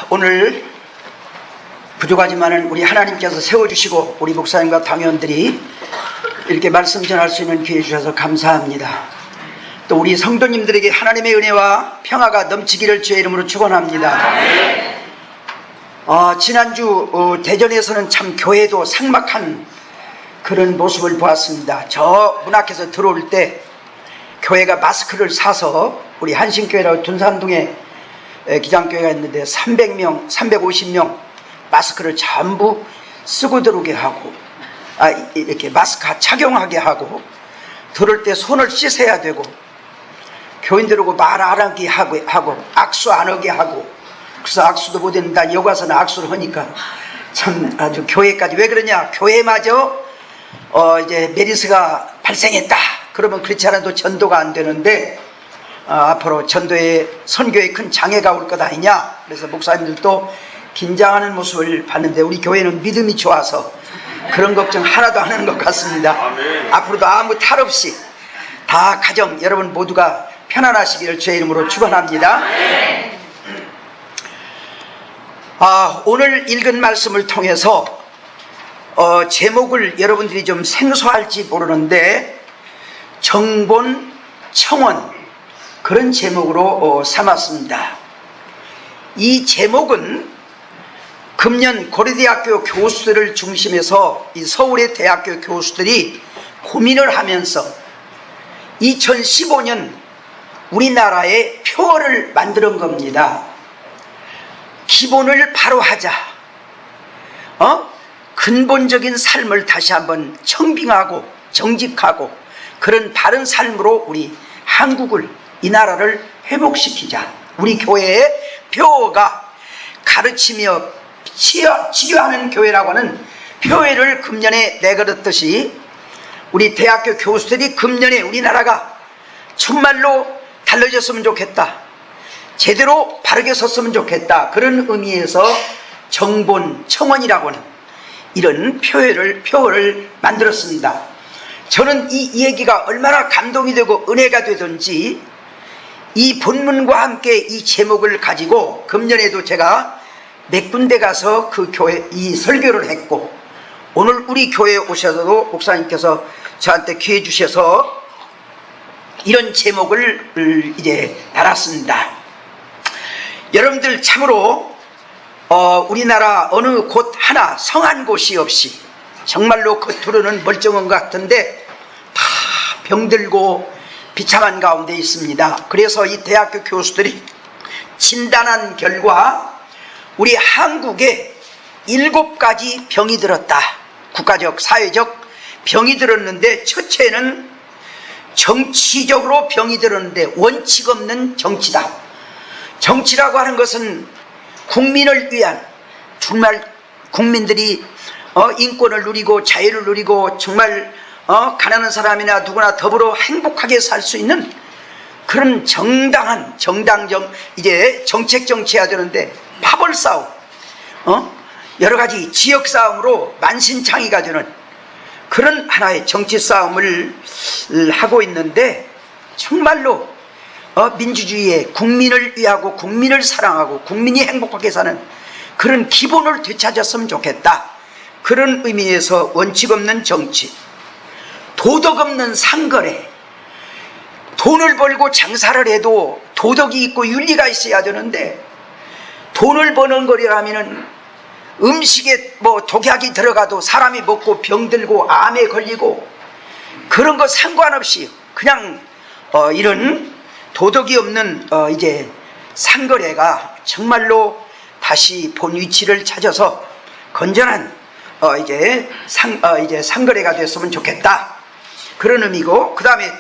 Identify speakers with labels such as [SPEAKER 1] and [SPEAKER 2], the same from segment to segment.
[SPEAKER 1] 오늘 부족하지만은 우리 하나님께서 세워주시고 우리 목사님과 당회원들이 이렇게 말씀 전할 수 있는 기회 주셔서 감사합니다. 또 우리 성도님들에게 하나님의 은혜와 평화가 넘치기를 주의 이름으로 축원합니다. 지난주 대전에서는 참 교회도 삭막한 그런 모습을 보았습니다. 저 문 앞에서 들어올 때 교회가 마스크를 사서 우리 한신교회라고 둔산동에 기장교회가 있는데 300명, 350명 마스크를 전부 쓰고 들어오게 하고 이렇게 마스크 착용하게 하고 들어올 때 손을 씻어야 되고 교인들하고 말 안 하게 하고 악수 안 하게 하고 그래서 악수도 못했는데 여기 와서는 악수를 하니까 참 아주 교회까지 왜 그러냐 교회마저 이제 메르스가 발생했다 그러면 그렇지 않아도 전도가 안 되는데 앞으로 전도에 선교에 큰 장애가 올 것 아니냐 그래서 목사님들도 긴장하는 모습을 봤는데 우리 교회는 믿음이 좋아서 그런 걱정 하나도 안 하는 것 같습니다. 아멘. 앞으로도 아무 탈 없이 다 가정 여러분 모두가 편안하시기를 주의 이름으로 축원합니다. 오늘 읽은 말씀을 통해서 제목을 여러분들이 좀 생소할지 모르는데 정본 청원 그런 제목으로 삼았습니다. 이 제목은 금년 고려대학교 교수들을 중심해서 이 서울의 대학교 교수들이 고민을 하면서 2015년 우리나라의 표어를 만드는 겁니다. 기본을 바로 하자. 근본적인 삶을 다시 한번 청빙하고 정직하고 그런 바른 삶으로 우리 한국을 이 나라를 회복시키자. 우리 교회의 표어가 가르치며 치료하는 교회라고 하는 표어를 금년에 내걸었듯이 우리 대학교 교수들이 금년에 우리나라가 정말로 달라졌으면 좋겠다. 제대로 바르게 섰으면 좋겠다. 그런 의미에서 정본 청원이라고 하는 이런 표어를 만들었습니다. 저는 이 얘기가 얼마나 감동이 되고 은혜가 되든지 이 본문과 함께 이 제목을 가지고 금년에도 제가 몇 군데 가서 그 교회 이 설교를 했고 오늘 우리 교회에 오셔서도 목사님께서 저한테 기회 주셔서 이런 제목을 이제 달았습니다. 여러분들 참으로 우리나라 어느 곳 하나 성한 곳이 없이 정말로 겉으로는 멀쩡한 것 같은데 다 병들고 비참한 가운데 있습니다. 그래서 이 대학교 교수들이 진단한 결과 우리 한국에 7가지 병이 들었다. 국가적 사회적 병이 들었는데 첫째는 정치적으로 병이 들었는데 원칙 없는 정치다. 정치라고 하는 것은 국민을 위한 정말 국민들이 인권을 누리고 자유를 누리고 정말 가난한 사람이나 누구나 더불어 행복하게 살 수 있는 그런 정당한 이제 정책 정치해야 되는데 파벌 싸움 여러 가지 지역 싸움으로 만신창이가 되는 그런 하나의 정치 싸움을 하고 있는데 정말로 민주주의에 국민을 위하고 국민을 사랑하고 국민이 행복하게 사는 그런 기본을 되찾았으면 좋겠다. 그런 의미에서 원칙 없는 정치, 도덕 없는 상거래, 돈을 벌고 장사를 해도 도덕이 있고 윤리가 있어야 되는데 돈을 버는 거라면은 음식에 독약이 들어가도 사람이 먹고 병들고 암에 걸리고 그런 거 상관없이 그냥 이런 도덕이 없는 이제 상거래가 정말로 다시 본 위치를 찾아서 건전한 이제 상거래가 됐으면 좋겠다. 그런 의미고 그 다음에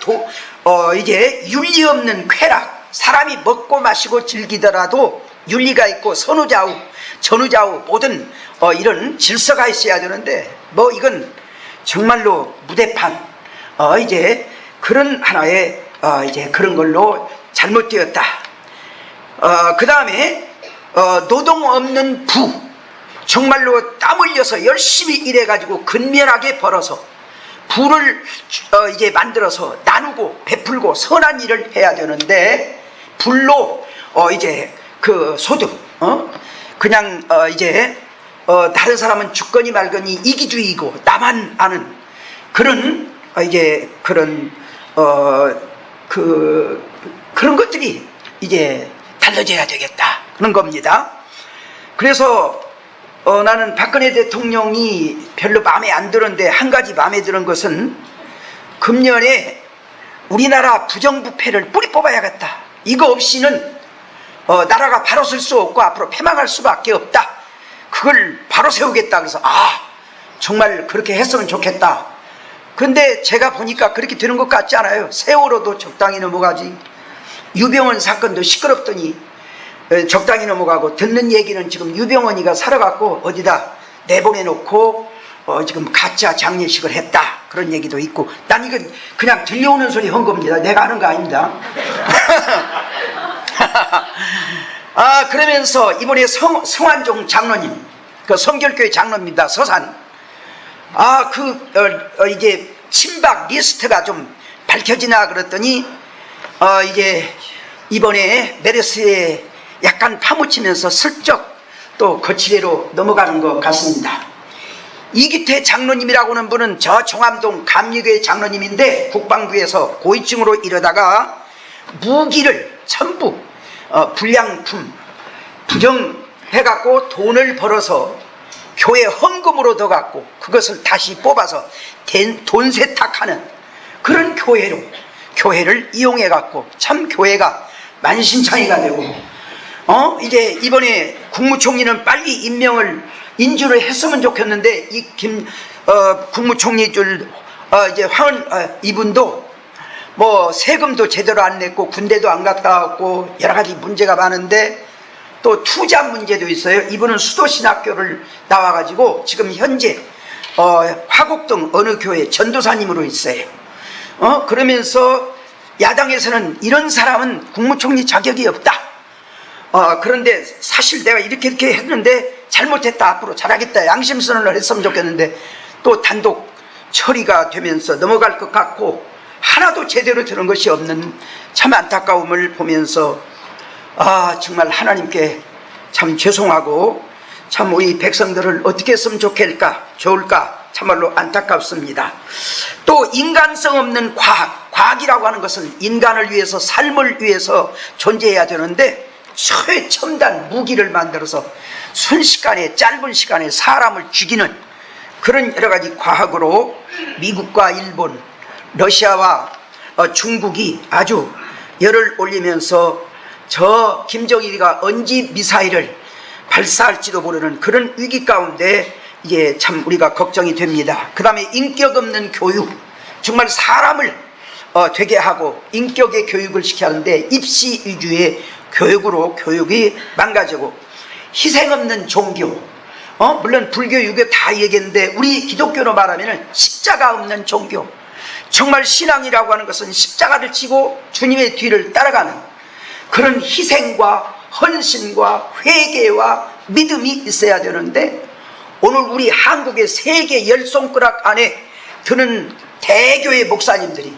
[SPEAKER 1] 이제 윤리 없는 쾌락 사람이 먹고 마시고 즐기더라도 윤리가 있고 선후좌우 전후좌우 모든 이런 질서가 있어야 되는데 이건 정말로 무대판 이제 그런 하나의 이제 그런 걸로 잘못되었다. 그 다음에 노동 없는 부 정말로 땀 흘려서 열심히 일해가지고 근면하게 벌어서 부를 이제 만들어서 나누고 베풀고 선한 일을 해야 되는데 불로 이제 그 소득 그냥 이제 다른 사람은 죽거니 말거니 이기주의이고 나만 아는 그런 이제 그런 그런 것들이 이제 달라져야 되겠다 그런 겁니다. 그래서 나는 박근혜 대통령이 별로 마음에 안 들었는데 한 가지 마음에 드는 것은 금년에 우리나라 부정부패를 뿌리 뽑아야겠다. 이거 없이는 나라가 바로 설 수 없고 앞으로 패망할 수밖에 없다. 그걸 바로 세우겠다. 그래서 정말 그렇게 했으면 좋겠다. 근데 제가 보니까 그렇게 되는 것 같지 않아요. 세월호도 적당히 넘어가지, 유병원 사건도 시끄럽더니 적당히 넘어가고, 듣는 얘기는 지금 유병원이가 살아갖고 어디다 내보내놓고 지금 가짜 장례식을 했다 그런 얘기도 있고, 난 이건 그냥 들려오는 소리 한 겁니다. 내가 하는 거 아닙니다. 그러면서 이번에 성환종 장로님, 그 성결교회 장로입니다. 서산. 이제 친박 리스트가 좀 밝혀지나 그랬더니 이제 이번에 메르스에 약간 파묻히면서 슬쩍 또 거치대로 넘어가는 것 같습니다. 이기태 장로님이라고 하는 분은 저 종암동 감리교회 장로님인데 국방부에서 고위층으로 이러다가 무기를 전부 불량품 부정해갖고 돈을 벌어서 교회 헌금으로 더 갖고 그것을 다시 뽑아서 돈 세탁하는 그런 교회를 이용해갖고 참 교회가 만신창이가 되고, 이제 이번에 국무총리는 빨리 인주를 했으면 좋겠는데, 이 국무총리 이제 이분도 뭐 세금도 제대로 안 냈고 군대도 안 갔다 왔고 여러 가지 문제가 많은데, 또 투자 문제도 있어요. 이분은 수도신학교를 나와가지고 지금 현재 화곡동 어느 교회 전도사님으로 있어요. 그러면서 야당에서는 이런 사람은 국무총리 자격이 없다. 그런데 사실 내가 이렇게 했는데 잘못했다, 앞으로 잘하겠다, 양심선언을 했으면 좋겠는데 또 단독 처리가 되면서 넘어갈 것 같고 하나도 제대로 되는 것이 없는 참 안타까움을 보면서 정말 하나님께 참 죄송하고 참 우리 백성들을 어떻게 했으면 좋을까 참말로 안타깝습니다. 또 인간성 없는 과학이라고 하는 것은 인간을 위해서, 삶을 위해서 존재해야 되는데 최첨단 무기를 만들어서 순식간에, 짧은 시간에 사람을 죽이는 그런 여러 가지 과학으로 미국과 일본, 러시아와 중국이 아주 열을 올리면서 저 김정일이가 언제 미사일을 발사할지도 모르는 그런 위기 가운데 이제 참 우리가 걱정이 됩니다. 그 다음에 인격 없는 교육, 정말 사람을 되게 하고 인격의 교육을 시켜야 하는데 입시 위주의 교육으로 교육이 망가지고, 희생 없는 종교, 물론 불교, 유교 다 얘기했는데 우리 기독교로 말하면 십자가 없는 종교, 정말 신앙이라고 하는 것은 십자가를 지고 주님의 뒤를 따라가는 그런 희생과 헌신과 회개와 믿음이 있어야 되는데, 오늘 우리 한국의 세계 열 손가락 안에 드는 대교회 목사님들이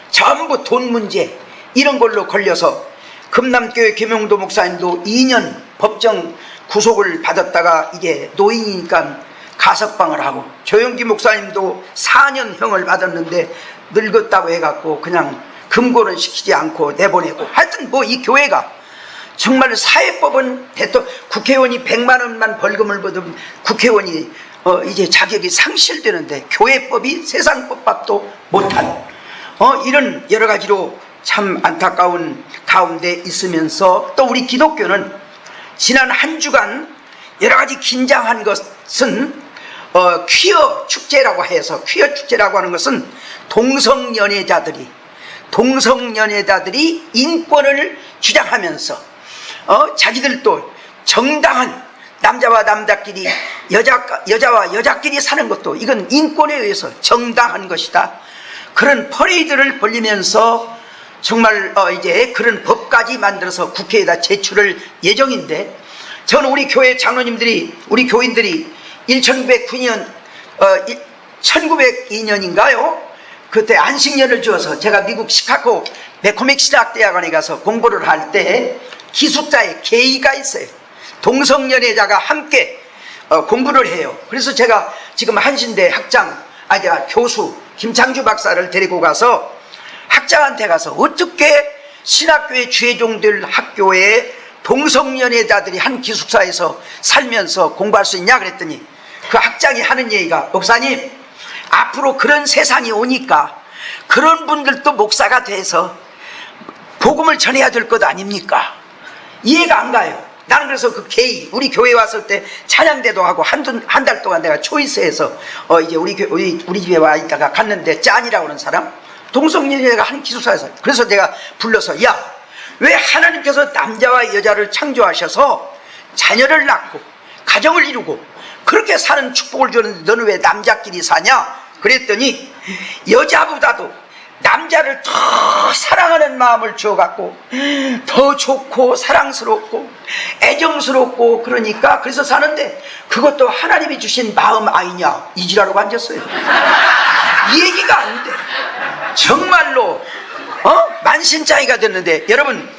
[SPEAKER 1] 전부 돈 문제 이런 걸로 걸려서, 금남교회 김용도 목사님도 2년 법정 구속을 받았다가 이게 노인이니까 가석방을 하고, 조영기 목사님도 4년형을 받았는데 늙었다고 해갖고 그냥 금고는 시키지 않고 내보내고, 하여튼 뭐 이 교회가 정말 사회법은 국회의원이 100만 원만 벌금을 받으면 국회의원이 이제 자격이 상실되는데, 교회법이 세상 법밖도 못한 이런 여러 가지로 참 안타까운 가운데 있으면서, 또 우리 기독교는 지난 한 주간 여러 가지 긴장한 것은 퀴어 축제라고 해서, 퀴어 축제라고 하는 것은 동성연애자들이 인권을 주장하면서 자기들도 정당한 남자와 남자끼리, 여자와 여자끼리 사는 것도 이건 인권에 의해서 정당한 것이다, 그런 퍼레이드를 벌리면서 정말 이제 그런 법까지 만들어서 국회에다 제출할 예정인데, 저는 우리 교회 장로님들이, 우리 교인들이 1902년인가요? 그때 안식년을 주어서 제가 미국 시카고 매코맥 신학대학원에 가서 공부를 할 때 기숙사에 게이가 있어요. 동성연애자가 함께 공부를 해요. 그래서 제가 지금 한신대 학장, 교수 김창주 박사를 데리고 가서 학장한테 가서 어떻게 신학교의 주의종들 학교에 동성연애자들이 한 기숙사에서 살면서 공부할 수 있냐 그랬더니 그 학장이 하는 얘기가, 목사님, 앞으로 그런 세상이 오니까 그런 분들도 목사가 돼서 복음을 전해야 될 것 아닙니까? 이해가 안 가요. 나는 그래서 그 게이, 우리 교회 왔을 때 찬양대도 하고 한 달 동안 내가 초이스해서 이제 우리 집에 와 있다가 갔는데, 짠이라고 하는 사람, 동성연애가 한 기숙사에서, 그래서 내가 불러서, 야, 왜 하나님께서 남자와 여자를 창조하셔서 자녀를 낳고 가정을 이루고 그렇게 사는 축복을 주는데 너는 왜 남자끼리 사냐? 그랬더니 여자보다도 남자를 더 사랑하는 마음을 주어갖고 더 좋고 사랑스럽고 애정스럽고, 그러니까 그래서 사는데 그것도 하나님이 주신 마음 아니냐, 이지라고 앉았어요. 이 얘기가 안 돼. 정말로 만신창이가 됐는데, 여러분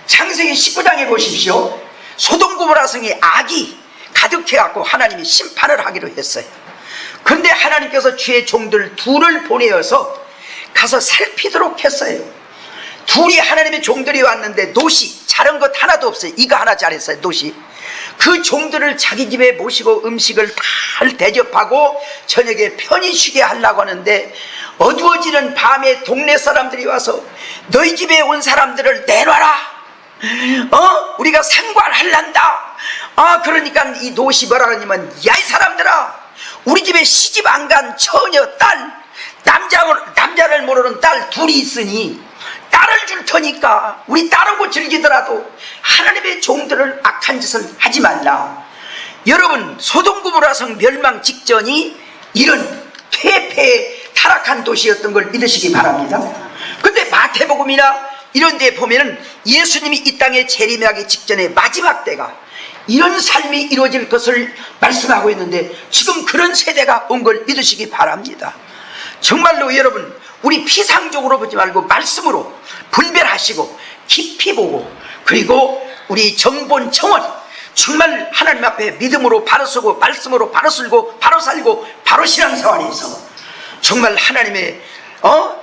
[SPEAKER 1] 창세기 19장에 보십시오. 소돔 고모라 성에 악이 가득해갖고 하나님이 심판을 하기로 했어요. 그런데 하나님께서 주의 종들 둘을 보내어서 가서 살피도록 했어요. 둘이 하나님의 종들이 왔는데 노시 잘한 것 하나도 없어요. 이거 하나 잘했어요. 노시 그 종들을 자기 집에 모시고 음식을 잘 대접하고 저녁에 편히 쉬게 하려고 하는데, 어두워지는 밤에 동네 사람들이 와서 너희 집에 온 사람들을 내놔라, 우리가 상관할란다. 그러니까 이 노시 뭐라 그러냐면, 야, 이 사람들아, 우리 집에 시집 안 간 처녀 딸, 남자를 모르는 딸 둘이 있으니 딸을 줄 테니까 우리 딸하고 즐기더라도 하나님의 종들을 악한 짓을 하지 말라. 여러분, 소돔 고모라 성 멸망 직전이 이런 퇴폐 타락한 도시였던 걸 믿으시기 바랍니다. 근데 마태복음이나 이런 데 보면은 예수님이 이 땅에 재림하기 직전에 마지막 때가 이런 삶이 이루어질 것을 말씀하고 있는데, 지금 그런 세대가 온 걸 믿으시기 바랍니다. 정말로 여러분, 우리 피상적으로 보지 말고 말씀으로 분별하시고 깊이 보고, 그리고 우리 정본 청원, 정말 하나님 앞에 믿음으로 바로 서고 말씀으로 바로 쓸고 바로 살고 바로 신앙생활에서 정말 하나님의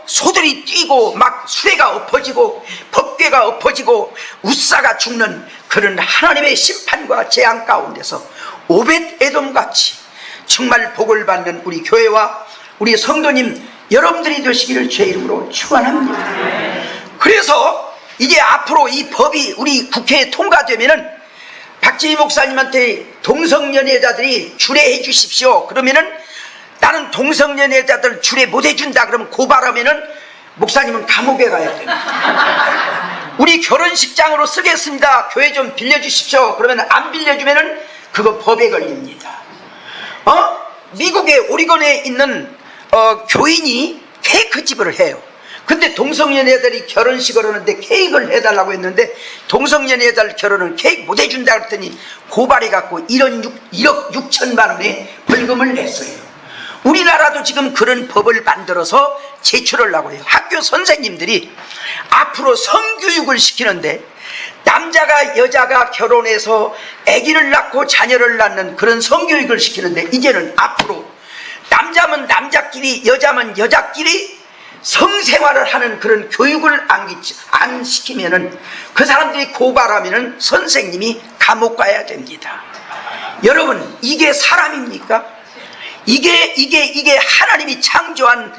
[SPEAKER 1] 소들이 뛰고 막 수레가 엎어지고 법궤가 엎어지고 우사가 죽는 그런 하나님의 심판과 재앙 가운데서 오벳 에돔같이 정말 복을 받는 우리 교회와 우리 성도님 여러분들이 되시기를 제 이름으로 축원합니다. 그래서 이제 앞으로 이 법이 우리 국회에 통과되면은 박지희 목사님한테 동성연애자들이 주례해 주십시오 그러면은, 나는 동성연애자들 주례 못 해준다 그러면 고발하면은 목사님은 감옥에 가야 됩니다. 우리 결혼식장으로 쓰겠습니다, 교회 좀 빌려주십시오 그러면 안 빌려주면은 그거 법에 걸립니다. 미국의 오리건에 있는 교인이 케이크집을 해요. 근데 동성연애자들이 결혼식을 하는데 케이크를 해달라고 했는데, 동성연애자들 결혼은 케이크 못 해준다 그랬더니 고발해갖고 1억 6천만 원의 벌금을 냈어요. 우리나라도 지금 그런 법을 만들어서 제출하려고 해요. 학교 선생님들이 앞으로 성교육을 시키는데, 남자가 여자가 결혼해서 아기를 낳고 자녀를 낳는 그런 성교육을 시키는데, 이제는 앞으로 남자면 남자끼리 여자면 여자끼리 성생활을 하는 그런 교육을 안 시키면은, 그 사람들이 고발하면은 선생님이 감옥 가야 됩니다. 여러분, 이게 사람입니까? 이게 하나님이 창조한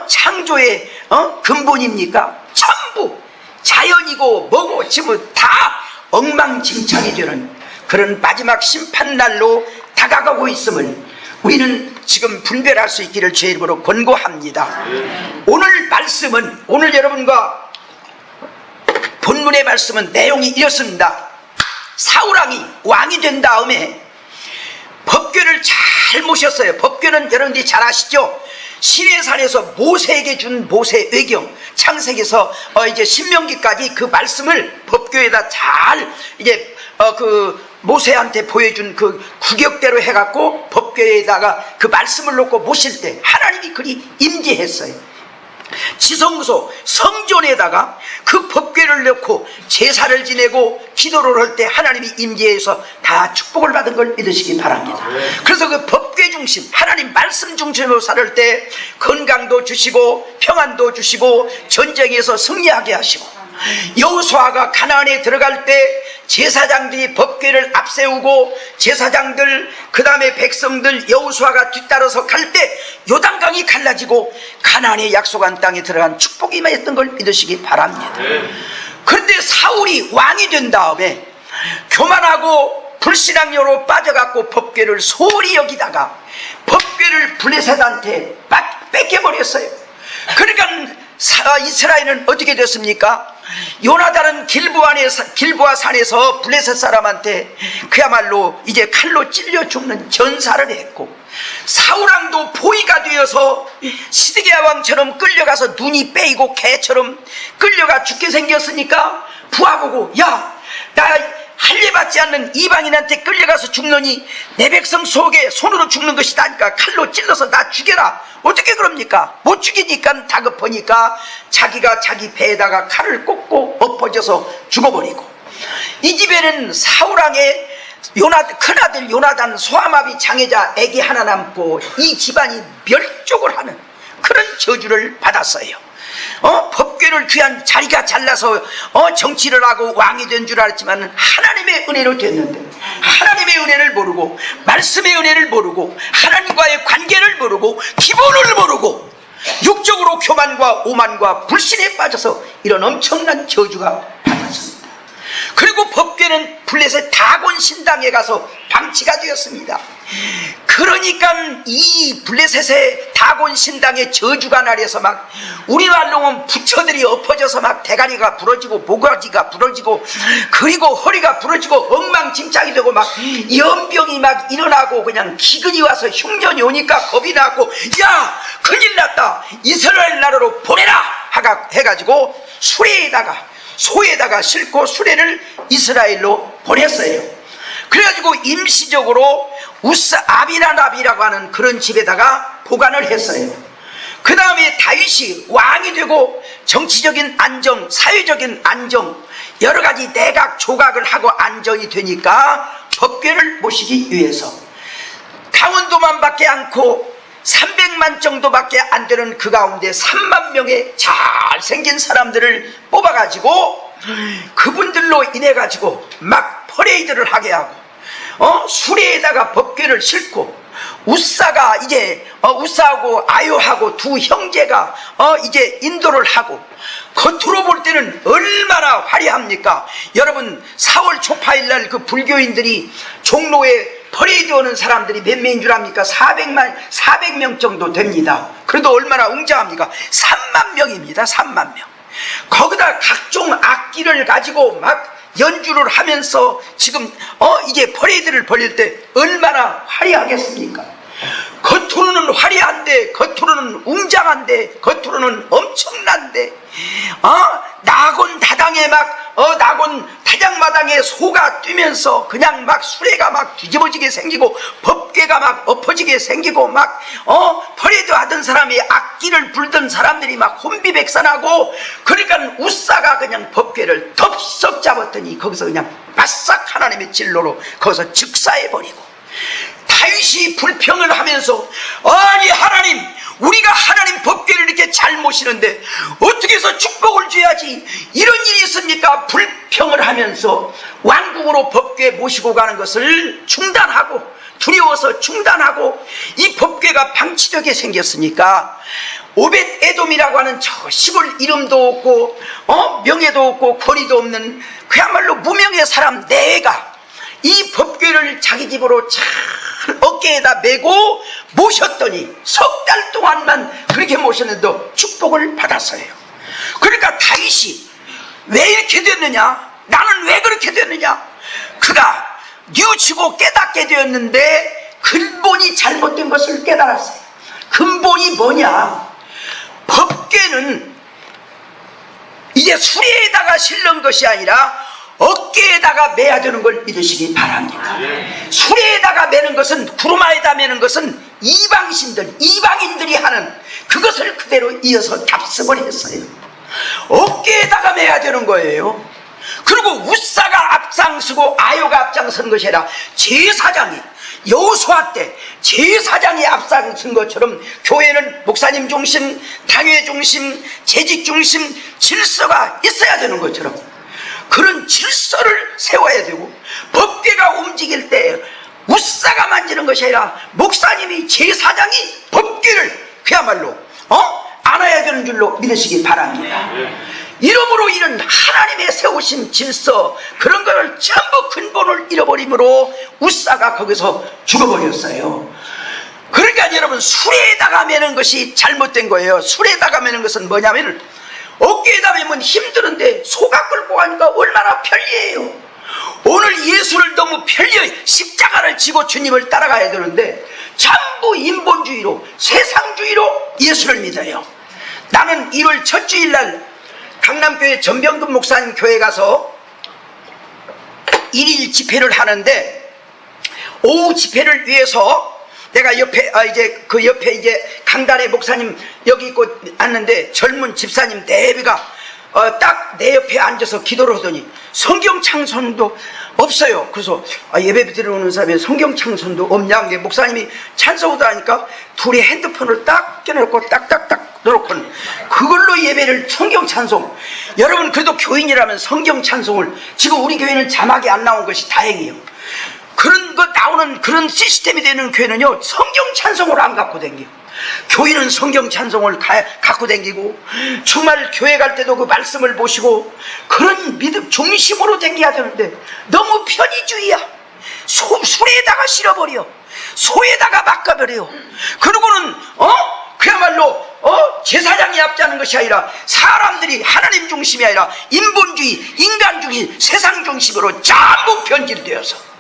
[SPEAKER 1] 창조의 근본입니까? 전부 자연이고 뭐고 지금 다 엉망진창이 되는 그런 마지막 심판날로 다가가고 있음을 우리는 지금 분별할 수 있기를 제 이름으로 권고합니다. 오늘 말씀은, 오늘 여러분과 본문의 말씀은 내용이 이렇습니다. 사울왕이 왕이 된 다음에 법궤를 잘 모셨어요. 법궤는 여러분들이 잘 아시죠? 시내산에서 모세에게 준 모세 외경, 창세기에서 이제 신명기까지 그 말씀을 법궤에다 잘 이제 그 모세한테 보여준 그 구격대로 해갖고 법궤에다가 그 말씀을 놓고 모실 때 하나님이 그리 임재했어요. 지성소 성전에다가 그 법궤를 넣고 제사를 지내고 기도를 할 때 하나님이 임재해서 다 축복을 받은 걸 믿으시기 바랍니다. 그래서 그 법궤 중심, 하나님 말씀 중심으로 살 때 건강도 주시고 평안도 주시고 전쟁에서 승리하게 하시고, 여호수아가 가나안에 들어갈 때 제사장들이 법궤를 앞세우고 제사장들 그 다음에 백성들 여호수아가 뒤따라서 갈 때 요단강이 갈라지고 가나안의 약속한 땅에 들어간 축복이 임했던 걸 믿으시기 바랍니다. 그런데 사울이 왕이 된 다음에 교만하고 불신앙녀로 빠져갖고 법궤를 소홀히 여기다가 법궤를 블레셋한테 뺏겨버렸어요. 그러니까 이스라엘은 어떻게 됐습니까? 요나단은 길보아 산에서 블레셋 사람한테 그야말로 이제 칼로 찔려 죽는 전사를 했고, 사울왕도 포위가 되어서 시드기야 왕처럼 끌려가서 눈이 빼이고 개처럼 끌려가 죽게 생겼으니까 부하 보고, 야, 나 할례받지 않는 이방인한테 끌려가서 죽느니 내 백성 속에 손으로 죽는 것이다 하니까 칼로 찔러서 나 죽여라. 어떻게 그럽니까? 못 죽이니까 다급하니까 자기가 자기 배에다가 칼을 꽂고 엎어져서 죽어버리고, 이 집에는 사울왕의 큰아들 요나단 소아마비 장애자 애기 하나 남고 이 집안이 멸족을 하는 그런 저주를 받았어요. 법궤를 귀한 자리가 잘나서 정치를 하고 왕이 된 줄 알았지만 하나님의 은혜로 됐는데, 하나님의 은혜를 모르고 말씀의 은혜를 모르고 하나님과의 관계를 모르고 기본을 모르고 육적으로 교만과 오만과 불신에 빠져서 이런 엄청난 저주가 받았습니다. 그리고 법궤는 블레셋 다곤 신당에 가서 방치가 되었습니다. 그러니까 이 블레셋의 다곤 신당의 저주가 날려서 막 우리말로는 부처들이 엎어져서 막 대가리가 부러지고 모가지가 부러지고 그리고 허리가 부러지고 엉망진창이 되고 막 연병이 막 일어나고 그냥 기근이 와서 흉년이 오니까 겁이 나고, 야, 큰일 났다, 이스라엘 나라로 보내라 해가지고 소에다가 싣고 수레를 이스라엘로 보냈어요. 그래가지고 임시적으로 아비나답이라고 하는 그런 집에다가 보관을 했어요. 그 다음에 다윗이 왕이 되고 정치적인 안정, 사회적인 안정, 여러 가지 내각 조각을 하고 안정이 되니까 법궤를 모시기 위해서 강원도만 밖에 않고 300만 정도밖에 안 되는 그 가운데 3만 명의 잘생긴 사람들을 뽑아가지고 그분들로 인해가지고 막 퍼레이드를 하게 하고, 수레에다가 법궤를 싣고, 우사하고 아요하고 두 형제가 이제 인도를 하고, 겉으로 볼 때는 얼마나 화려합니까? 여러분, 4월 초파일날 그 불교인들이 종로에 퍼레이드 오는 사람들이 몇 명인 줄 압니까? 400명 정도 됩니다. 그래도 얼마나 웅장합니까? 3만 명입니다. 3만 명. 거기다 각종 악기를 가지고 막 연주를 하면서 지금 이제 퍼레이드를 벌일 때 얼마나 화려하겠습니까? 겉으로는 화려한데, 겉으로는 웅장한데, 겉으로는 엄청난데, 낙원 다당에 낙원 다장마당에 소가 뛰면서 그냥 막 수레가 막 뒤집어지게 생기고 법궤가 막 엎어지게 생기고 막 퍼레이드 하던 사람이 악기를 불던 사람들이 막 혼비백산하고, 그러니까 우사가 그냥 법궤를 덥석 잡았더니 거기서 그냥 바싹 하나님의 진로로 거기서 즉사해버리고, 다윗이 불평을 하면서, 아니 하나님, 우리가 하나님 법궤를 이렇게 잘 모시는데 어떻게 해서 축복을 줘야지 이런 일이 있습니까? 불평을 하면서 왕궁으로 법궤 모시고 가는 것을 중단하고, 두려워서 중단하고, 이 법궤가 방치되게 생겼으니까 오벳 에돔이라고 하는 저 시골 이름도 없고 명예도 없고 권위도 없는 그야말로 무명의 사람 내가 이 법궤를 자기 집으로 잘 어깨에다 메고 모셨더니 석 달 동안만 그렇게 모셨는데도 축복을 받았어요. 그러니까 다윗이 왜 이렇게 됐느냐, 나는 왜 그렇게 됐느냐, 그가 뉘우치고 깨닫게 되었는데 근본이 잘못된 것을 깨달았어요. 근본이 뭐냐, 법궤는 이제 수레에다가 실는 것이 아니라 어깨에다가 매야 되는 걸 믿으시기 바랍니다. 수레에다가 매는 것은, 구루마에다 매는 것은 이방인들이 하는 그것을 그대로 이어서 답습을 했어요. 어깨에다가 매야 되는 거예요. 그리고 우사가 앞장서고 아요가 앞장선 것이 아니라 제사장이, 여호수아 때 제사장이 앞장선 것처럼 교회는 목사님 중심, 당회 중심, 재직 중심 질서가 있어야 되는 것처럼 그런 질서를 세워야 되고, 법궤가 움직일 때 우사가 만지는 것이 아니라 목사님이, 제사장이 법궤를 그야말로 안아야 되는 줄로 믿으시기 바랍니다. 이러므로 이런 하나님의 세우신 질서, 그런 것을 전부 근본을 잃어버림으로 우사가 거기서 죽어버렸어요. 그러니까 여러분, 술에다가 매는 것이 잘못된 거예요. 술에다가 매는 것은 뭐냐면, 어깨에다 매면 힘드는데 소가 끌고 가니까 얼마나 편리해요. 오늘 예수를 너무 편리해 십자가를 지고 주님을 따라가야 되는데 전부 인본주의로, 세상주의로 예수를 믿어요. 나는 1월 첫 주일날 강남교회 전병근 목사님 교회 가서 1일 집회를 하는데, 오후 집회를 위해서 내가 옆에 그 옆에 이제 강단에 목사님 여기 있고 앉는데 젊은 집사님 네비가 딱 내 옆에 앉아서 기도를 하더니 성경 창선도 없어요. 그래서 예배 드리는 사람이 성경 창선도 없냐? 목사님이 찬송도 하니까 둘이 핸드폰을 딱 껴놓고 딱딱딱 놓고 그걸로 예배를, 성경 찬송. 여러분, 그래도 교인이라면 성경 찬송을, 지금 우리 교회는 자막이 안 나온 것이 다행이에요. 그런 거 나오는 그런 시스템이 되는 교회는요, 성경 찬송을 안 갖고 다녀요. 교인은 성경 찬송을 갖고 다니고, 정말 교회 갈 때도 그 말씀을 보시고 그런 믿음 중심으로 다녀야 되는데 너무 편의주의야. 술에다가 실어버려, 소에다가 바꿔버려. 그러고는 그야말로 제사장이 앞자는 것이 아니라 사람들이 하나님 중심이 아니라 인본주의, 인간주의, 세상 중심으로 전부 변질되어서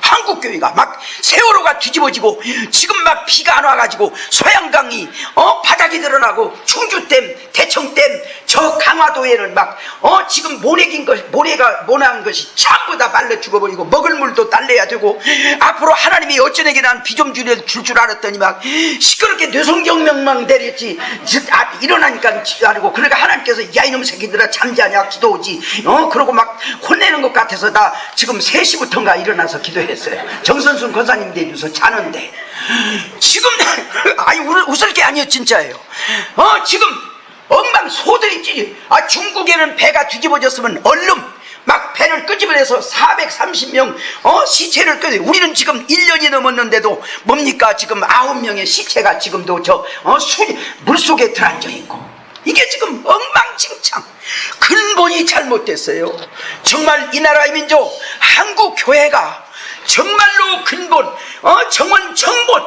[SPEAKER 1] 한국교회가 막 세월호가 뒤집어지고, 지금 막 비가 안 와가지고 소양강이 바닥이 드러나고, 충주댐, 대청댐, 저 강화도에는 막 지금 모래한 것이 전부 다 말라 죽어버리고, 먹을 물도 달래야 되고, 앞으로 하나님이 어쩌내게 난 비 좀 줄 알았더니 막 시끄럽게 뇌성경명망 내렸지. 일어나니까 알고, 그러니까 하나님께서 야 이놈 새끼들아 잠자냐 기도오지, 그러고 막 혼내는 것 같아서 나 지금 3시부터인가 일어나서 기도했어요. 정선순 권사님 대주서 자는데, 지금 웃을 게 아니에요, 진짜예요. 지금 엉망 소들이 찌지. 중국에는 배가 뒤집어졌으면 얼른 막 배를 끄집어내서 430명 시체를 끄집어. 우리는 지금 1년이 넘었는데도 뭡니까, 지금 9명의 시체가 지금도 물속에 들어앉아 있고, 이게 지금 엉망진창, 근본이 잘못됐어요. 정말 이 나라의 민족 한국 교회가 정말로 근본, 정본,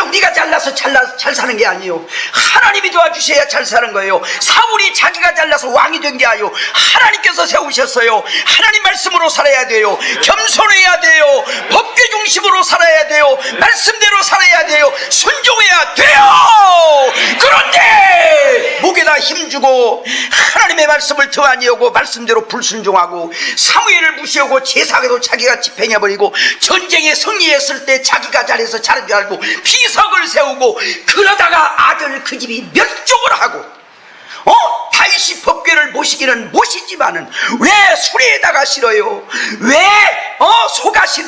[SPEAKER 1] 우리가 잘나서 잘 사는 게 아니에요. 하나님이 도와주셔야 잘 사는 거예요. 사울이 자기가 잘나서 왕이 된 게 아니에요. 하나님께서 세우셨어요. 하나님 말씀으로 살아야 돼요. 겸손해야 돼요. 법궤 중심으로 살아야 돼요. 말씀대로 살아야 돼요. 순종해야 돼요. 그런데 목에다 힘주고 하나님의 말씀을 더 안 이어고 말씀대로 불순종하고, 사무엘을 무시하고 제사에도 자기가 집행해버리고, 전쟁에 승리했을 때 자기가 잘해서 잘한 줄 알고 비석을 세우고, 그러다가 아들 그 집이 멸종을 하고, 다윗이 법궤를 모시기는 모시지만은 왜 수레에다가 실어요? 왜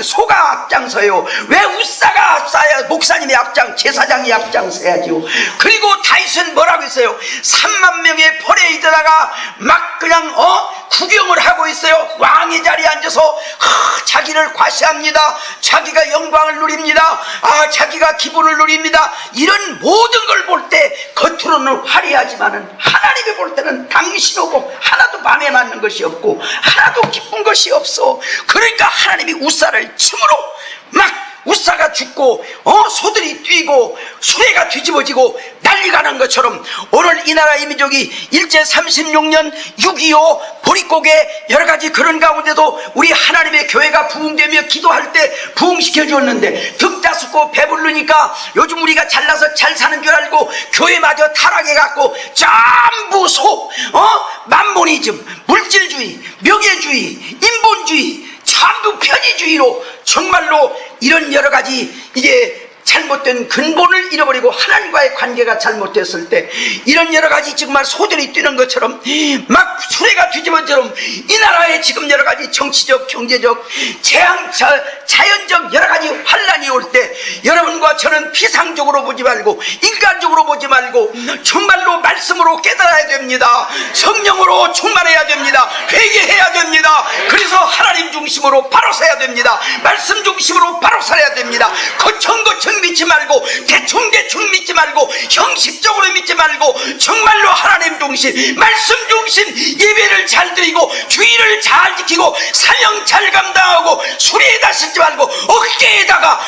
[SPEAKER 1] 소가 앞장서요? 왜 우사가 앞서야 목사님의 앞장, 제사장이 앞장서야죠? 그리고 다윗은 뭐라고 했어요? 3만 명의 퍼레이드다가 막 그냥 구경을 하고 있어요. 왕의 자리에 앉아서 자기를 과시합니다. 자기가 영광을 누립니다. 자기가 기분을 누립니다. 이런 모든 걸 볼 때 겉으로는 화려하지만은 하나님이 볼 때는 당신하고 하나도 마음에 맞는 것이 없고 하나도 기쁜 것이 없어. 그러니까 하나님이 우사를 침으로 막, 우사가 죽고 소들이 뛰고 수레가 뒤집어지고 난리가 난 것처럼, 오늘 이 나라 이 민족이 일제 36년 6.25 보릿고개 여러가지 그런 가운데도 우리 하나님의 교회가 부흥되며 기도할 때 부흥시켜 주었는데, 득다숙고 배부르니까 요즘 우리가 잘나서 잘 사는 줄 알고 교회마저 타락해갖고 전부 만모니즘, 물질주의, 명예주의, 인본주의, 전부 편의주의로 정말로 이런 여러가지 이제 잘못된 근본을 잃어버리고 하나님과의 관계가 잘못됐을 때 이런 여러 가지 정말 소들이 뛰는 것처럼 막 수레가 뒤집어처럼 이 나라에 지금 여러 가지 정치적, 경제적, 자연적 여러 가지 환란이 올 때 여러분과 저는 피상적으로 보지 말고 인간적으로 보지 말고 정말로 말씀으로 깨달아야 됩니다. 성령으로 충만해야 됩니다. 회개해야 됩니다. 그래서 하나님 중심으로 바로 서야 됩니다. 말씀 중심으로 바로 살아야 됩니다. 거청거청 믿지 말고 대충대충 믿지 말고 형식적으로 믿지 말고 정말로 하나님 중심, 말씀 중심, 예배를 잘 드리고 주의를 잘 지키고 사명 잘 감당하고 수레에다 싣지 말고 어깨에다가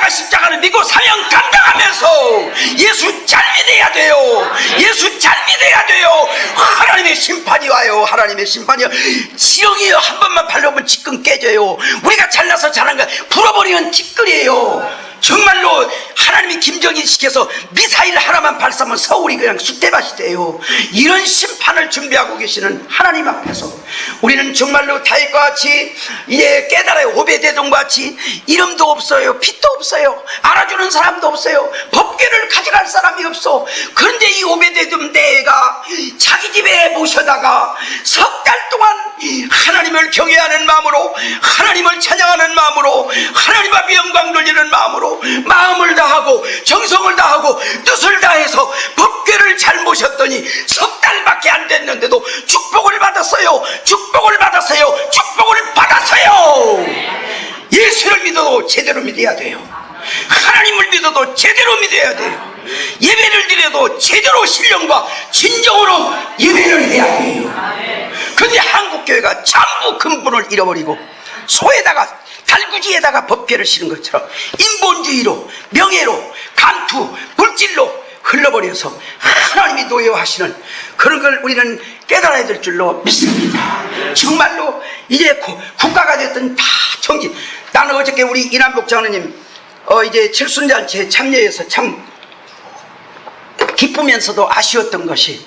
[SPEAKER 1] 십자가를 믿고 사명 감당하면서 예수 잘 믿어야 돼요. 예수 잘 믿어야 돼요. 하나님의 심판이 와요. 하나님의 심판이요. 지렁이 한 번만 밟으면 지끈 깨져요. 우리가 잘나서 잘한 거 불어버리면 티끌이에요. 정말로 하나님이 김정일 시켜서 미사일 하나만 발사하면 서울이 그냥 쑥대밭이 돼요. 이런 심판을 준비하고 계시는 하나님 앞에서 우리는 정말로 다윗과 같이 이제 깨달아요. 오베데돔과 같이 이름도 없어요. 빛도 없어요. 알아주는 사람도 없어요. 법궤를 가져갈 사람이 없어. 그런데 이 오베데돔 대가 자기 집에 모셔다가 석 달 동안 하나님을 경외하는 마음으로, 하나님을 찬양하는 마음으로, 하나님 앞에 영광 돌리는 마음으로 마음을 다하고 정성을 다하고 뜻을 다해서 법궤를 잘 모셨더니 석 달밖에 안 됐는데도 축복을 받았어요. 축복을 받았어요. 축복을 받았어요. 예수를 믿어도 제대로 믿어야 돼요. 하나님을 믿어도 제대로 믿어야 돼요. 예배를 드려도 제대로 신령과 진정으로 예배를 해야 돼요. 그런데 한국교회가 전부 근본을 잃어버리고 소에다가 달구지에다가 법궤를 실은 것처럼 인본주의로, 명예로, 감투, 물질로 흘러버려서 하나님이 노예화하시는 그런 걸 우리는 깨달아야 될 줄로 믿습니다. 정말로 이제 국가가 됐든 다 정지. 나는 어저께 우리 이남복 장로님 이제 칠순잔치에 참여해서 참 기쁘면서도 아쉬웠던 것이,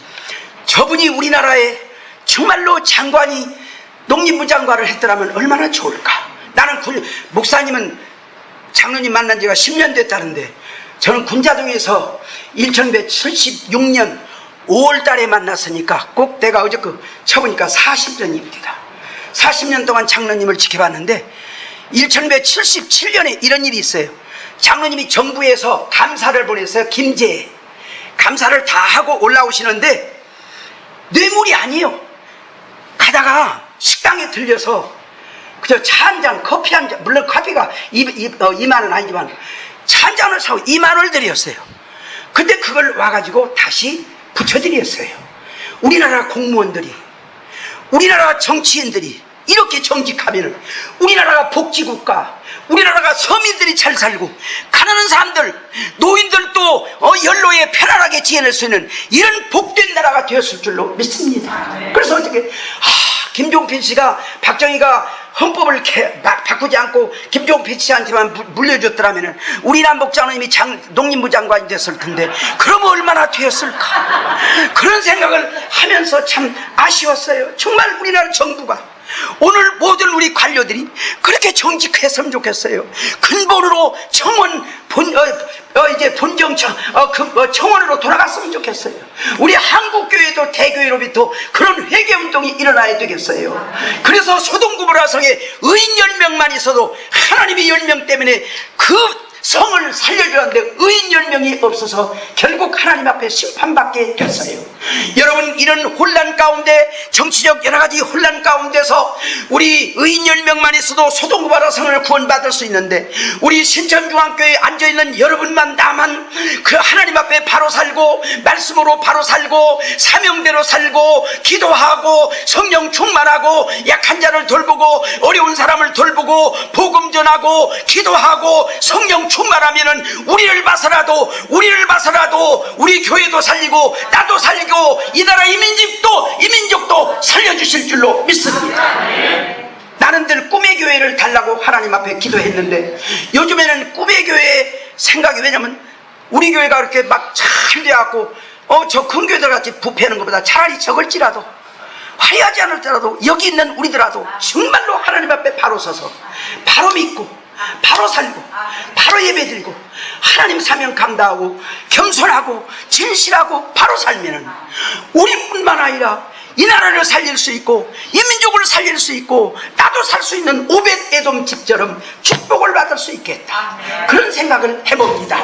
[SPEAKER 1] 저분이 우리나라에 정말로 장관이 농림부 장관을 했더라면 얼마나 좋을까. 나는 목사님은 장로님 만난 지가 10년 됐다는데 저는 군자동에서 1976년 5월 달에 만났으니까 꼭 내가 어저께 쳐보니까 40년입니다. 40년 동안 장로님을 지켜봤는데 1977년에 이런 일이 있어요. 장로님이 정부에서 감사를 보냈어요. 김제에 감사를 다 하고 올라오시는데 뇌물이 아니에요. 가다가 식당에 들려서 그저 차 한 잔, 커피 한 잔, 물론 커피가 2만 원 아니지만 차 한 잔을 사고 2만 원을 드렸어요. 근데 그걸 와가지고 다시 붙여드렸어요. 우리나라 공무원들이, 우리나라 정치인들이 이렇게 정직하면은 우리나라가 복지국가, 우리나라가 서민들이 잘 살고 가난한 사람들, 노인들도 연로에 편안하게 지낼 수 있는 이런 복된 나라가 되었을 줄로 믿습니다. 그래서 어떻게 김종필 씨가 박정희가 헌법을 바꾸지 않고 김종필 씨한테만 물려줬더라면 우리 남복 장로님이 농림부 장관이 됐을 텐데 그러면 얼마나 되었을까. 그런 생각을 하면서 참 아쉬웠어요. 정말 우리나라 정부가 오늘 모든 우리 관료들이 그렇게 정직했으면 좋겠어요. 근본으로 청원으로 돌아갔으면 좋겠어요. 우리 한국교회도 대교회로부터 그런 회개운동이 일어나야 되겠어요. 그래서 소동구보라성에 의인 10명만 있어도 하나님의 10명 때문에 그 성을 살려주었는데 의인 10명이 없어서 결국 하나님 앞에 심판받게 됐어요. 여러분, 이런 혼란 가운데, 정치적 여러가지 혼란 가운데서 우리 의인 10명만 있어도 소동구보라 성을 구원받을 수 있는데 우리 신천중앙교회에 앉아있는 여러분만 나만 그 하나님 앞에 바로 살고 말씀으로 바로 살고 사명대로 살고 기도하고 성령 충만하고 약한 자를 돌보고 어려운 사람을 돌보고 복음 전하고 기도하고 성령 충만하면은 우리를 봐서라도 우리 교회도 살리고 나도 살리고 이 나라 이민족도 살려주실 줄로 믿습니다. 나는 늘 꿈의 교회를 달라고 하나님 앞에 기도했는데 요즘에는 꿈의 교회 생각이, 왜냐면 우리 교회가 그렇게 막 잘 돼갖고 저 큰 교회들 같이 부패하는 것보다 차라리 적을지라도 화려하지 않을지라도 여기 있는 우리들아도 정말로 하나님 앞에 바로 서서 바로 믿고 바로 살고 바로 예배드리고 하나님 사명 감당하고 겸손하고 진실하고 바로 살면은 우리뿐만 아니라 이 나라를 살릴 수 있고 이 민족을 살릴 수 있고 나도 살 수 있는 오벳에돔 집처럼 축복을 받을 수 있겠다. 그런 생각을 해봅니다.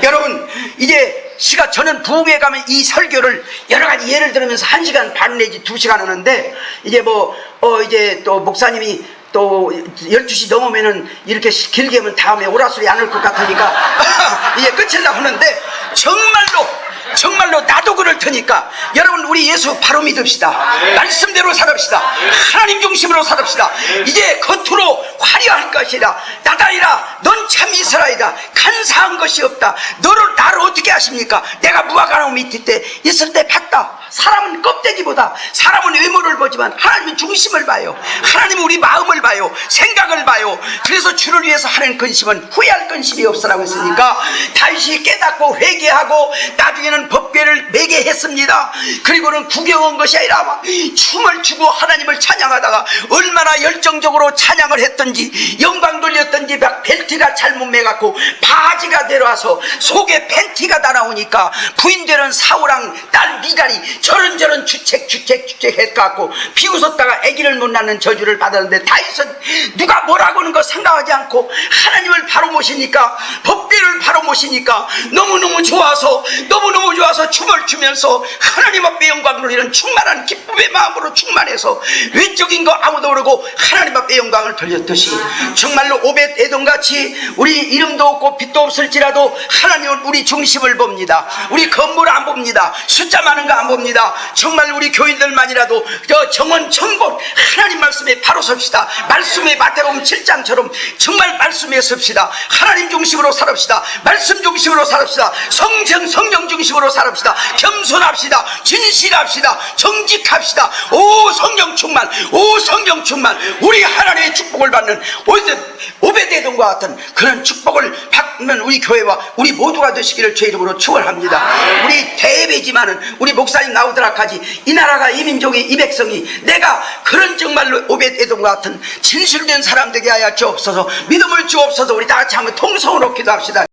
[SPEAKER 1] 여러분, 이제 저는 부흥회 가면 이 설교를 여러 가지 예를 들으면서 1시간 반 내지 2시간 하는데, 이제 이제 또 목사님이 또 12시 넘으면은 이렇게 길게 하면 다음에 오라소리 안 올 것 같으니까 이제 끝이려고 하는데, 정말로 나도 그럴 테니까 여러분, 우리 예수 바로 믿읍시다. 말씀대로 살읍시다. 하나님 중심으로 살읍시다. 이제 겉으로 화려할 것이라 나다이라 넌 참 이스라엘이다. 간사한 것이 없다. 나를 어떻게 아십니까? 내가 무화과나무 밑에 있을 때 봤다. 사람은 껍데기보다, 사람은 외모를 보지만 하나님은 중심을 봐요. 하나님은 우리 마음을 봐요. 생각을 봐요. 그래서 주를 위해서 하는 근심은 후회할 근심이 없으라고 했으니까 다윗이 깨닫고 회개하고 나중에는 법궤를 매게 했습니다. 그리고는 구경한 것이 아니라 춤을 추고 하나님을 찬양하다가 얼마나 열정적으로 찬양을 했던지, 영광 돌렸던지, 막 벨트가 잘못 매갖고 바지가 내려와서 속에 팬티가 다 나오니까 부인들은 사우랑 딸 미갈이 저런저런 주책 해갖고 비웃었다가 아기를 못 낳는 저주를 받았는데, 다윗은 누가 뭐라고 하는 거 생각하지 않고 하나님을 바로 모시니까, 법궤를 바로 모시니까 너무너무 좋아서 춤을 추면서 하나님 앞에 영광을 돌리는 충만한 기쁨의 마음으로 충만해서 외적인 거 아무도 모르고 하나님 앞에 영광을 돌렸듯이, 정말로 오벳에돔같이 우리 이름도 없고 빛도 없을지라도 하나님은 우리 중심을 봅니다. 우리 건물 안 봅니다. 숫자 많은 거 안 봅니다. 정말 우리 교인들만이라도 저 정원 천본 하나님 말씀에 바로 섭시다. 말씀에 마태복음 7장처럼 정말 말씀에 섭시다. 하나님 중심으로 살읍시다. 말씀 중심으로 살읍시다. 성령 중심으로 살읍시다. 겸손합시다. 진실합시다. 정직합시다. 오 성령 충만, 우리 하나님의 축복을 받는 오벳에돔과 같은 그런 축복을 받는 우리 교회와 우리 모두가 되시기를 주의 이름으로 축원합니다. 우리 대예배지만은 우리 목사님 나오더라까지 이 나라가, 이 민족이, 이 백성이 내가 그런 정말로 오벳에돔과 같은 진실된 사람 되게 하여 주옵소서. 믿음을 주옵소서. 우리 다 같이 한번 통성으로 기도합시다.